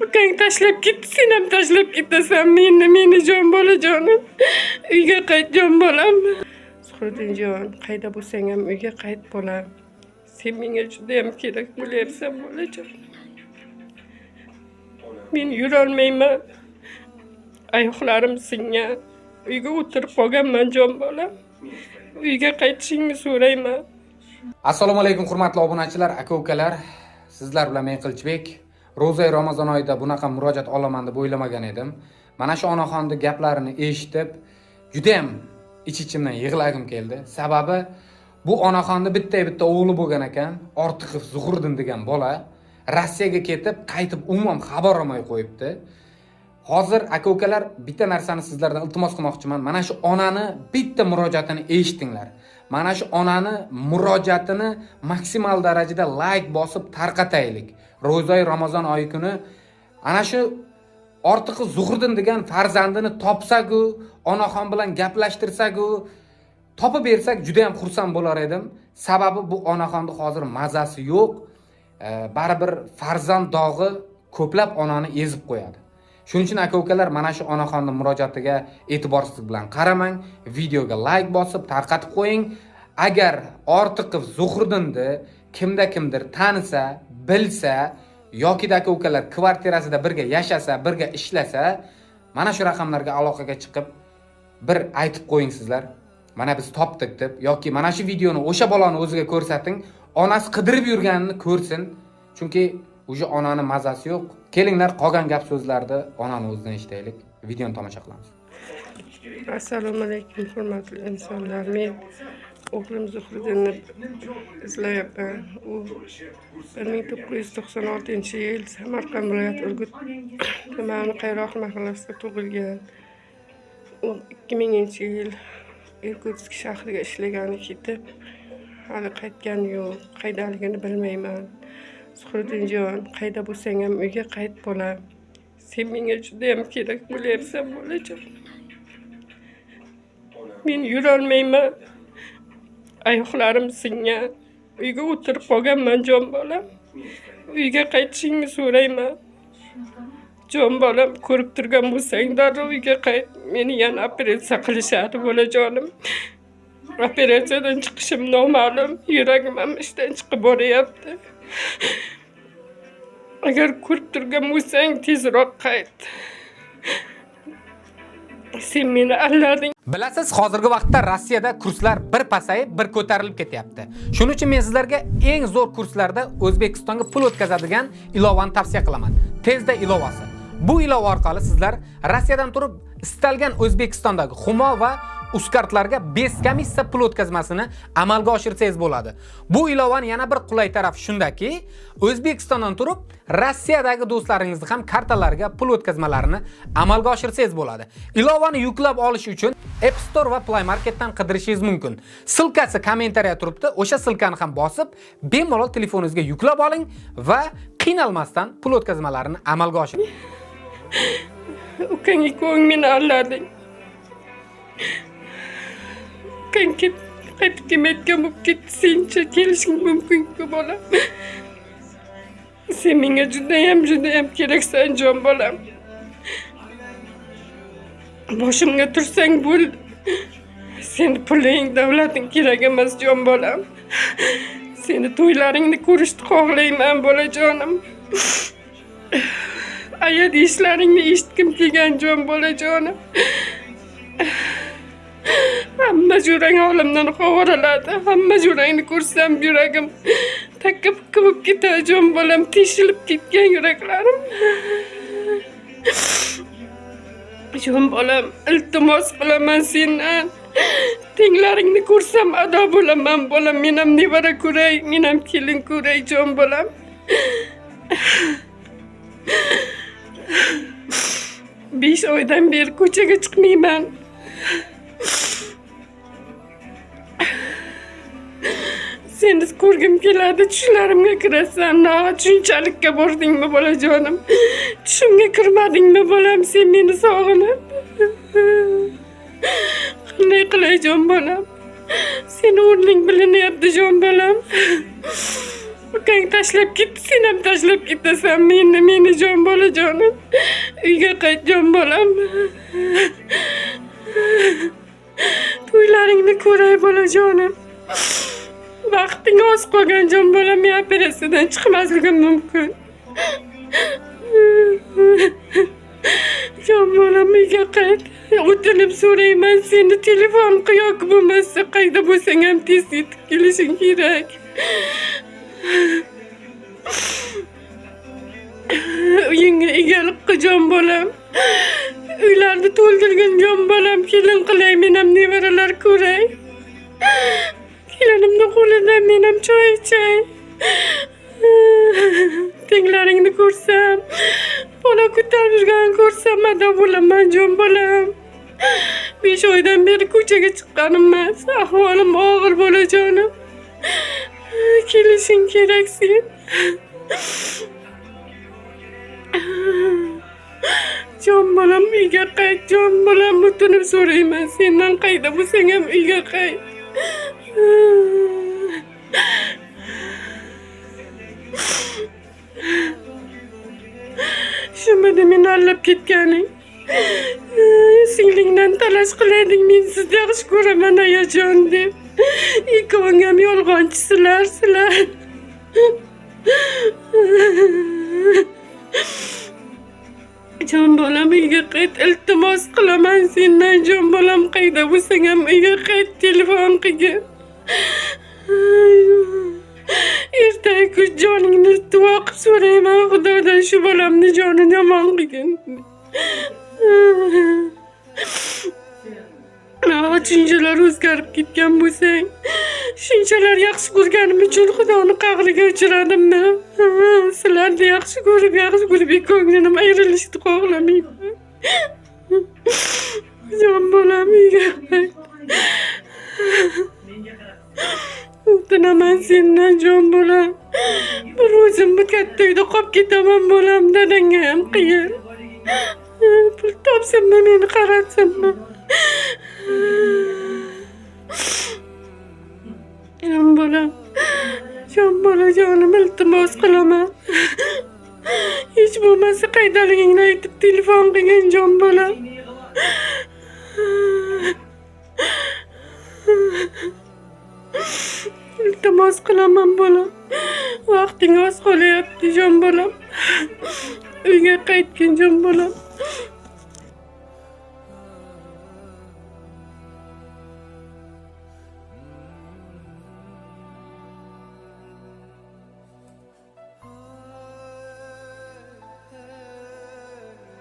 Ukang tashlab ketdi, sen ham tashlab ketasan meni jon bolajonim. Uyga qayt jon bolam. Zuhriddinjon, qayda bo'lsang ham uyga qayt bolam. Sen menga juda ham kerak bo'lyapsan bolajon. Men yura olmayman. Oyoqlarim singan. Uyga o'tirib qolganman jon bolam. Uyga qaytishingni so'rayman. Assalomu alaykum hurmatli obunachilar, aka-ukalar. Sizlar bilan men Qilchbek. Ro'za Ramazon oyida bunaqa murojaat olaman deb o'ylamagan edim. Mana shu onaxonning gaplarini eshitib, juda ham ich-ichimdan yig'lagim keldi. Sababi bu onaxonda bitta o'g'li bo'lgan ekan, Ortiqov Zuhriddin degan bola Rossiyaga ketib, qaytib umuman xabar olmay qo'yibdi. Hozir aka-ukalar bitta narsani sizlardan iltimos qilmoqchiman. Mana shu onani bitta murojaatini eshitinglar. Mana shu onani murojaatini maksimal darajada like bosib tarqataylik. Ro'za Ramazon oyi kuni ana shu Ortiqov Zuhriddin degan farzandini topsak-ku, onaxon bilan gaplashtirsak-ku, topib bersak juda ham xursand bo'lar edim. Sababi bu onaxonda hozir mazasi yo'q. Baribir farzand dog'i ko'plab onani ezib qo'yadi. Shuning uchun aka-ukalar mana shu onaxonning murojaatiga e'tiborsizlik bilan qaramang, videoga like bosib tarqatib qo'ying. Agar Ortiqov Zuhriddinni kimdir tanisa, bilsa yoki aka-ukalar kvartirasida birga yashasa, birga ishlasa, mana shu raqamlarga aloqaga chiqib bir aytib qo'ying sizlar. Mana biz topdik deb yoki mana shu videoni o'sha bolani o'ziga ko'rsating, onasi qidirib yurganini ko'rsin. Chunki o'sha onani mazasi yo'q. Kelinglar qolgan gap so'zlarni onani o'zidan eshitaylik. Videoni tomosha qilamiz. Assalomu alaykum hurmatli insonlar. Men o'g'lim Zuhriddinni izlayapman. U 1996-yil Samarqand viloyati Urgut tumani Qayroq mahallasida tug'ilgan. U 2000-yil Irkutsk shahriga ishlagani ketib, hali qaytgani yo'q. Qaydaligini bilmayman. Zuhriddinjon, qayda bo'lsang ham uyga qayt bolam. Sen menga juda ham kerak bo'lyapsan bolajon. Men yura olmayman. Oyoqlarim singan. Uyga o'tirib qolganman jon bolam. Uyga qaytishingni so'rayman. Jon bolam, ko'rib turgan bo'lsang darrov uyga qayt. Meni yana operatsiya qilishadi bolajonim. Operatsiyadan chiqishim noma'lum. Yuragim ham ishdan chiqib boryapti. Agar ko'rib turgan bo'lsang tezroq qayt. Sen meni allading. Bilasiz, hozirgi vaqtda Rossiyada kurslar bir pasayib, bir ko'tarilib ketyapti. Shuning uchun men sizlarga eng zo'r kurslarda O'zbekistonga pul o'tkazadigan ilovani tavsiya qilaman. Tezda ilovasi. Bu ilova orqali sizlar Rossiyadan turib istalgan O'zbekistondagi Humo va Uzkartlarga bez komissiya pul o'tkazmasini amalga oshirsangiz bo'ladi. Bu ilovaning yana bir qulay tarafi shundaki, O'zbekistondan turib Rossiyadagi do'stlaringizni ham kartalariga pul o'tkazmalarini amalga oshirsangiz bo'ladi. Ilovani yuklab olish uchun App Store va Play Marketdan qidirishingiz mumkin. Silkasi kommentariyada turibdi. O'sha silkani ham bosib, bemalol telefoningizga yuklab oling va qiynalmasdan pul o'tkazmalarini amalga oshiring. Ukang ko'ng meni allading. Qaytib kelmayotgan bo'lib ketdi, sencha kelishing mumkin-ku bolam. Sen menga juda ham keraksan jon bolam. Boshimga tursang bo'l. Seni puling, davlating kerak emas jon bolam. Seni to'ylaringni ko'rishni xohlayman bolajonim. Ayad ishlaringni eshitkim kelgan jon bolajonim. Hamma yurang olamdan qo'varaladi. Hamma yurangni ko'rsam yuragim takka-pukka bo'lib ketadi jon bolam. Teshilib ketgan yuraklarim. Jon bolam, iltimos qilaman sendan. Tenglaringni ko'rsam ado bo'laman bolam. Men ham nevara ko'ray, men ham kelin ko'ray jon bolam. Besh oydan beri ko'chaga chiqmayman. Seni ko'rgim keladi, tushlarimga kirasan. Nahot shunchalikka bordingmi bolajonim? Tushimga kirmadingmi bolam, sen meni sog'inib? Qanday qilay jon bolam? Seni o'rning bilinyapti jon bolam. Ukang tashlab ketdi, sen ham tashlab ketasan meni jon bolajonim. Uyga qayt jon bolam. To'ylaringni ko'ray bolajonim. Vaqting oz qolgan jon bolam, men operatsiyadan chiqmasligim mumkin. Jon bolam, uyga qayt. O'tinib so'rayman seni, telefon yoki bo'lmasa qayda bo'lsang ham tez yetib kelishing kerak. Uyingga egalik qil jon bolam. Uylarni to'ldirgin jon bolam, kelin qilay, men ham nevaralar ko'ray. Kelinimni qo'lidan men ham choy ichay. Tenglaringni ko'rsam, bola ko'tarib yurgan ko'rsam, mado bo'laman jon bolam. 5 oydan beri ko'chaga chiqqanim emas. Ahvolim og'ir bolajonim. Kelishing kerak sen. Jon bolam, uyga qayt jon bolam, o'tinib so'rayman sendan, qayda bo'lsang ham uyga qayt. Shumidi meni allab ketganing. Singlingdan talash qilading, men sizni yaxshi ko'raman ayajon deb. Ikkoving ham yolg'onchisizlar sizlar. Jon bolam, uyga qayt, iltimos qilaman sendan jon bolam, qayda bo'lsang ham uyga qayt, telefon qilgin. Ertaga joningni duo qilib so'rayman Xudodan, shu bolamni jonini yomon qilgin. Shunchalar o'zgarib ketgan bo'lsang, shunchalar yaxshi ko'rganim uchun Xudoni qahriga uchradimmi? Sizlarni yaxshi ko'rib ko'nglim ayrilishni xohlamayman. Jon bolam, uyga qayt. O'tinaman sendan jon bolam. Bir o'zimni katta uyda qolib ketaman bolam, dadangga ham qiyin. Pul topsammi, meni qaratsinmi? Jon bolajonim, iltimos qilaman. Hech bo'lmasa qaydaligingni aytib telefon qilgin jon bolam. Iltimos qilaman bolam. Vaqting oz qolyapti jon bolam. Uyga qaytgin jon bolam.